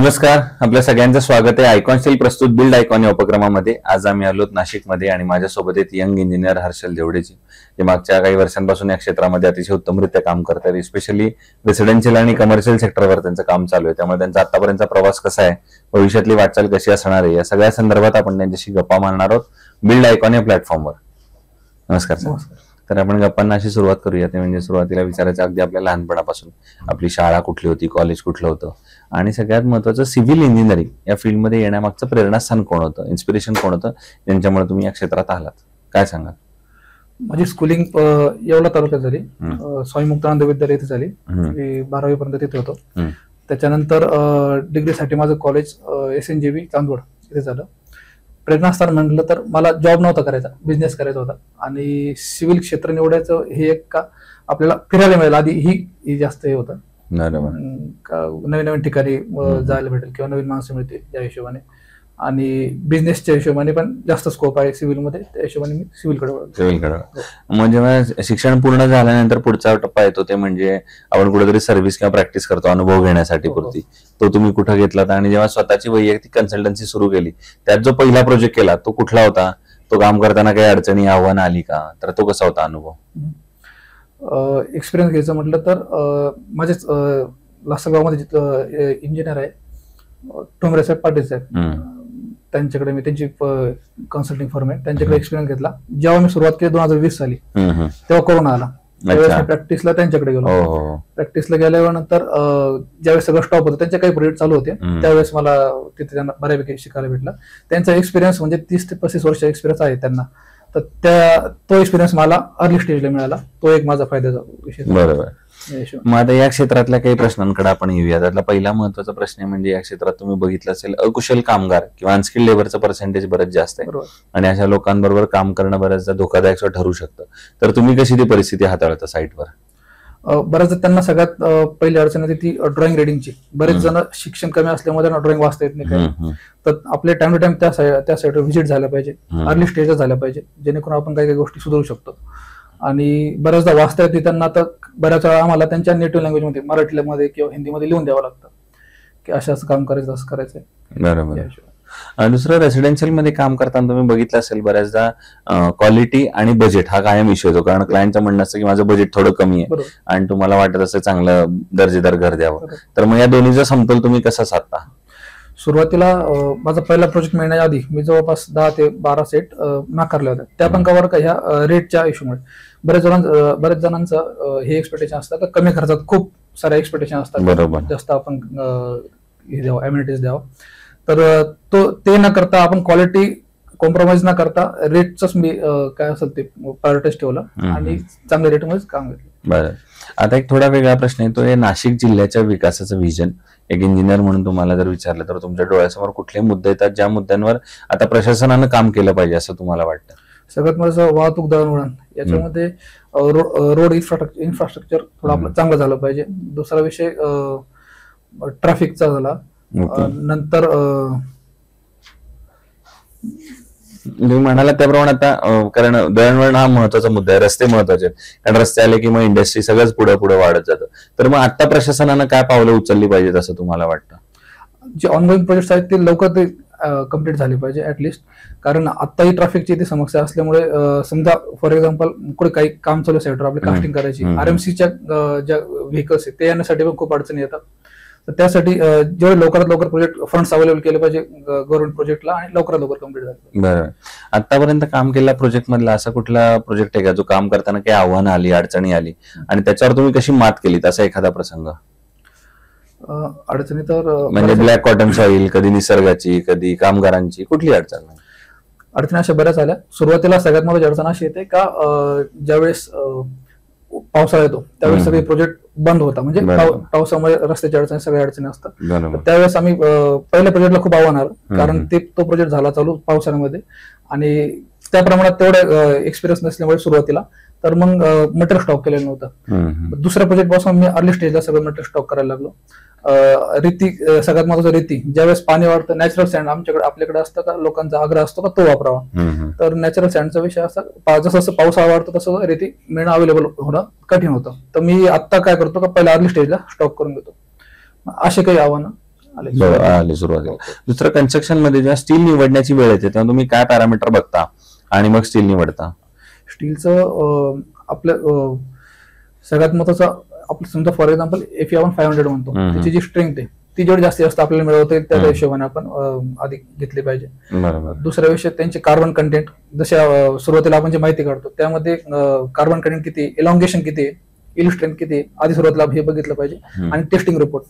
नमस्कार, आपल्या सगळ्यांचं स्वागत आहे आयकॉन स्टील प्रस्तुत बिल्ड आयकॉन या उपक्रमामध्ये. आज आम्ही आलोत नाशिकमध्ये आणि माझ्यासोबत आहेत यंग इंजिनियर हर्षल देवडेजी, जे मागच्या काही वर्षांपासून या क्षेत्रामध्ये अतिशय उत्तमरित्या काम करतात. स्पेशली रेसिडेन्शियल आणि कमर्शियल सेक्टरवर त्यांचं काम चालू आहे. त्यामुळे त्यांचा आतापर्यंतचा प्रवास कसा आहे, भविष्यातली वाटचाल कशी असणार आहे, या सगळ्या संदर्भात आपण त्यांच्याशी गप्पा मारणार आहोत बिल्ड आयकॉन या प्लॅटफॉर्मवर. नमस्कार सर. तर आपण गप्पांना अशी सुरुवात करूया. ते म्हणजे सुरुवातीला विचारायचं अगदी आपल्या लहानपणापासून आपली शाळा कुठली होती, कॉलेज कुठलं होतं, आणि सगळ्यात महत्वाचं सिव्हिल इंजिनिअरिंग या फील्डमध्ये येण्यामागचं प्रेरणास्थान कोण होतं, इन्स्पिरेशन कोण होतं, ज्यांच्यामुळे तुम्ही या क्षेत्रात आलात, काय सांगाल? माझी स्कूलिंग येवला तालुक्यात झाली. स्वामी मुक्तानंद विद्यालय इथे झाली. 12वी पर्यंत तिथे होतो. त्याच्यानंतर डिग्रीसाठी माझं कॉलेज SNJV चांदवड इथे झालं. प्रेरणास्थान म्हटलं तर मला जॉब नव्हता करायचा, बिझनेस करायचा होता. आणि सिव्हिल क्षेत्र निवडायचं हे एक का आपल्याला फिरायला मिळेल आधी ही जास्त हे होतं. नवीन नवीन ठिकाणी जायला भेटेल किंवा नवीन माणसं मिळते या हिशोबाने, आणि बिझनेसच्या हिशोबाने पण जास्त स्कोप आहे सिव्हिलमध्ये, त्या हिशोबाने मी सिव्हिलकडे. म्हणजे शिक्षण पूर्ण झाल्यानंतर पुढचा टप्पा येतो ते म्हणजे आपण कुठेतरी सर्व्हिस किंवा प्रॅक्टिस करतो अनुभव घेण्यासाठी पुरती. तो तुम्ही कुठं घेतलात आणि जेव्हा स्वतःची वैयक्तिक कन्सल्टन्सी सुरू केली त्यात जो पहिला प्रोजेक्ट केला तो कुठला होता? तो काम करताना काही अडचणी आव्हान आली का? तर तो कसा होता अनुभव? एक्सपिरियन्स घ्यायचं म्हटलं तर माझेच लासलगावमध्ये इंजिनियर आहे ठोंबरे साहेब, पाटील साहेब, त्यांच्याकडे मी त्यांची कन्सल्टिंग फर्म आहे, त्यांच्याकडे एक्सपिरियन्स घेतला. जेव्हा मी सुरुवात केली 2020 साली, तेव्हा कोरोना आला. त्यावेळेस मी प्रॅक्टिसला त्यांच्याकडे गेलो. प्रॅक्टिसला गेल्यानंतर ज्यावेळेस सगळं स्टॉप होतं, त्यांचे काही प्रोजेक्ट चालू होते, त्यावेळेस मला तिथे त्यांना बऱ्यापैकी शिकायला भेटला. त्यांचा एक्सपिरियन्स म्हणजे 30 ते 35 वर्ष एक्सपिरियन्स आहे त्यांना. तर तो एक्सपिरियन्स मला अर्ली स्टेजला मिळाला. तो एक माझा फायद्याचा विषय. बरोबर. मग आता या क्षेत्रातल्या काही प्रश्नांकडे आपण येऊया. त्यातला पहिला महत्वाचा प्रश्न म्हणजे या क्षेत्रात तुम्ही बघितलं असेल अकुशल कामगार किंवा अनस्किल्ड लेबरचं पर्सेंटेज बरेच जास्त आहे आणि अशा लोकांबरोबर काम करणं बऱ्याचदा धोकादायक ठरू शकतं. तर तुम्ही कशी ती परिस्थिती हाताळता साईटवर? बऱ्याचदा त्यांना सगळ्यात पहिली अडचण येते ती ड्रॉइंग रिडिंगची. बरेच जण शिक्षण कमी असल्यामुळे त्यांना ड्रॉइंग वाचता येत नाही. तर आपले टाइम टू टाइम त्या साईडवर व्हिजिट झाल्या पाहिजे, अर्ली स्टेजला झाल्या पाहिजे, जेणेकरून आपण काही काही गोष्टी सुधारू शकतो. आणि बऱ्याचदा वाचता येते त्यांना, तर बऱ्याच वेळा आम्हाला त्यांच्या नेटिव्ह लँग्वेजमध्ये मराठीमध्ये किंवा हिंदीमध्ये लिहून द्यावं लागतं की असं असं काम करायचं, असं करायचंय. बरोबर. दुसरं, रेसिडेन्शियल मध्ये काम करताना तुम्ही बघितलं असेल बऱ्याचदा क्वालिटी आणि बजेट हा कायम इश्यू होतो. कारण क्लायंटचं म्हणणं असतं की माझं बजेट थोडं कमी आहे आणि तुम्हाला वाटत असं चांगलं दर्जेदार घर द्यावं. तर मग या दोन्हीचा समतोल तुम्ही कसा साधता? सुरुवातीला माझा पहिला प्रोजेक्ट मिळण्याच्या आधी मी जवळपास 10 ते 12 सेट नाकारल्या होत्या. त्या पण कवर का ह्या रेटच्या इश्यूमुळे. बऱ्याच जणांचं हे एक्सपेक्टेशन असतं का कमी खर्चात खूप साऱ्या एक्सपेक्टेशन असतात, जास्त आपण हे द्यावं, अम्युनिटीज द्यावं. तर ते न करता आपण क्वालिटी कॉम्प्रोमाइज न करता रेटच मी काय असेल ते प्रायोरिटाईज ठेवलं आणि चांगल्या रेटमध्येच काम घेतलं. बरं. आता एक थोडा वेगळा प्रश्न येतो, हे नाशिक जिल्ह्याच्या विकासाचं व्हिजन एक इंजिनियर म्हणून तुम्हाला जर विचारलं तर तुमच्या डोळ्यासमोर कुठले मुद्दे येतात ज्या मुद्द्यांवर आता प्रशासनानं काम केलं पाहिजे असं तुम्हाला वाटतं? सगळ्यात महत्त्वाचं वाहतूक दळणवळण. याच्यामध्ये रोड इन्फ्रास्ट्रक्चर थोडं आपलं चांगलं झालं पाहिजे. दुसरा विषय ट्रॅफिकचा झाला. नंतर तुम्ही म्हणाला त्याप्रमाणे आता कारण दळणवळण हा महत्वाचा मुद्दा आहे, रस्ते महत्वाचे आहेत. कारण रस्ते आले की मग इंडस्ट्री सगळंच पुढे पुढे वाढत जातं. तर मग आता प्रशासनानं काय पावलं उचलली पाहिजेत असं तुम्हाला वाटतं? जे ऑनगोईंग प्रोजेक्ट आहेत ते लवकर ते कम्प्लीट झाले पाहिजे ऍटलिस्ट. कारण आताही ट्रॅफिकची ती समस्या असल्यामुळे समजा फॉर एक्झाम्पल कुठे काही काम चालू साईडवर आपली कास्टिंग करायची, RMCच्या ज्या व्हेकल्स आहेत ते येण्यासाठी पण खूप अडचणी येतात. तर त्यासाठी जेवढे लवकरात लवकर प्रोजेक्ट फंड्स अवेलेबल केले पाहिजे गव्हर्नमेंट प्रोजेक्टला आणि लवकरात लवकर कम्प्लीट झाले. बरोबर. आतापर्यंत काम केलेला प्रोजेक्ट मधला असा कुठला प्रोजेक्ट आहे का जो काम करताना काही आव्हानं आली, अडचणी आली आणि त्याच्यावर तुम्ही कशी मात केली, असा एखादा प्रसंग? अडचणी तर म्हणजे ब्लॅक कॉटन सॉईल, कधी निसर्गाची, कधी कामगारांची, कुठली अडचण? अडचणी अशा बऱ्याच आल्या. सुरुवातीला सगळ्यात मोठी अडचण अशी येते का ज्यावेळेस पावसाळा येतो त्यावेळेस सगळे प्रोजेक्ट बंद होता. म्हणजे पावसामुळे रस्त्याच्या अडचणी, सगळ्या अडचणी असतात. त्यावेळेस आम्ही पहिल्या प्रोजेक्टला खूप आव्हान आलं, कारण तो प्रोजेक्ट झाला चालू पावसाळ्यामध्ये आणि त्या प्रमाणात तेवढं एक्सपिरियन्स नसल्यामुळे सुरुवातीला तर मग मटेरियल स्टॉक केलेलं नव्हतं. दुसऱ्या प्रोजेक्ट पासून मी अर्ली स्टेजला सगळं मटेरियल स्टॉक करायला लागलो. रेती सगळ्यात महत्वाचं, रेती ज्यावेळेस पाणी वाढतं नॅचरल सँड आपल्याकडे असतं का, लोकांचा आग्रह असतो का तो वापरावा. तर नॅचरल सँडचा विषय असा जसं जसं पावसाळा वाढतो तसं रेती मिळणं अवेलेबल होणं कठीण होतं. तर मी आता काय करतो का पहिला अर्ली स्टेजला स्टॉक करून घेतो. असे काही आव्हानं आले सुरुवातीला. दुसरं, कन्स्ट्रक्शन मध्ये जेव्हा स्टील निवडण्याची वेळ येते तेव्हा तुम्ही काय पॅरामीटर बघता आणि मग स्टील निवडता? स्टीलचं आपलं सगळ्यात महत्वाचं, आपलं समजा फॉर एक्झाम्पल एफ आपण 500 म्हणतो, त्याची जी स्ट्रेंथ आहे ती जेवढी जास्ती जास्त आपल्याला मिळवता येईल त्या हिशोबाने आपण आधी घेतली पाहिजे. दुसरा विषय त्यांचे कार्बन कंटेंट, जशा सुरुवातीला आपण जी माहिती काढतो त्यामध्ये कार्बन कंटेंट किती, इलॉंगेशन किती आहे, इल स्ट्रेंथ किती आहे, आधी सुरुवातीला हे बघितलं पाहिजे. आणि टेस्टिंग रिपोर्ट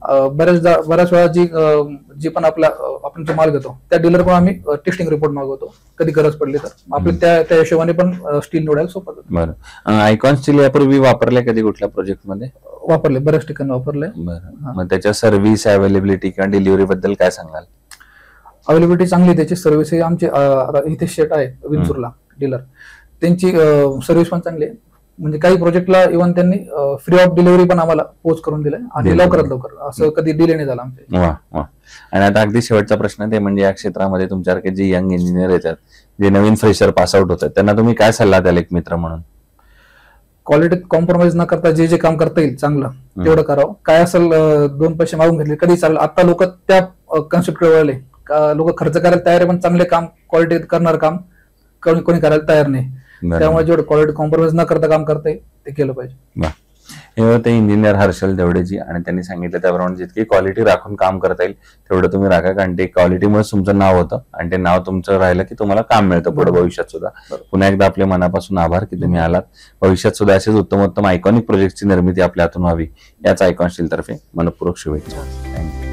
बऱ्याच वेळा जी पण आपण जो माल घेतो त्या डीलर पण आम्ही टेस्टिंग रिपोर्ट मागवतो कधी गरज पडली तर, आपल्या त्या हिशोबाने पण स्टील निवडायला सोपं जातं. बरं, आयकॉन स्टील यापूर्वी वापरले कधी कुठल्या प्रोजेक्ट मध्ये? वापरले, बऱ्याच ठिकाणी वापरले. बरं, मग त्याच्या सर्व्हिस, अवेलेबिलिटी किंवा डिलिव्हरी बद्दल काय सांगाल? अवेलेबिलिटी चांगली, त्याची सर्व्हिस ही आमची इथे शेट आहे विंचूरला डीलर, त्यांची सर्व्हिस पण चांगली आहे. म्हणजे काही प्रोजेक्टला इव्हन त्यांनी फ्री ऑफ डिलिव्हरी पण आम्हाला पोच करून दिलंय आणि लवकरात लवकर, असं कधी डिले नाही झाला आमच्या. वा. आणि आता अगदी शेवटचा प्रश्न ते म्हणजे या क्षेत्रामध्ये तुमच्यासारखे जे यंग इंजिनियर येतात, जे नवीन फ्रेशर पास आउट होतात, त्यांना तुम्ही काय सल्ला द्याल एक मित्र म्हणून? क्वालिटीत कॉम्प्रोमाइज न करता जे काम करता येईल चांगलं तेवढं करावं. काय असेल 2 पैसे मागून घेतले कधी चालेल, आता लोक त्या कन्सेप्टकडे वळले, लोक खर्च करायला तयार आहे पण चांगले काम, क्वालिटी करणार काम कोणी करायला तयार नाही. त्यामुळे जेवढं क्वालिटी कॉम्प्रोमाइज न करता काम करता येईल ते केलं पाहिजे. हे होते इंजिनियर हर्षल देवडेजी, आणि त्यांनी सांगितलं त्याप्रमाणे जितकी क्वालिटी राखून काम करता येईल तेवढं तुम्ही राखा, कारण ते क्वालिटीमुळे तुमचं नाव होतं आणि ते नाव तुमचं राहिलं की तुम्हाला काम मिळतं पुढे भविष्यात सुद्धा. पुन्हा एकदा आपले मनापासून आभार की तुम्ही आलात. भविष्यात सुद्धा असेच उत्तमोत्तम आयकॉनिक प्रोजेक्टची निर्मिती आपल्या हातून व्हावी याच आयकॉन स्टील तर्फे मनपूर्वक शुभेच्छा. थँक्यू.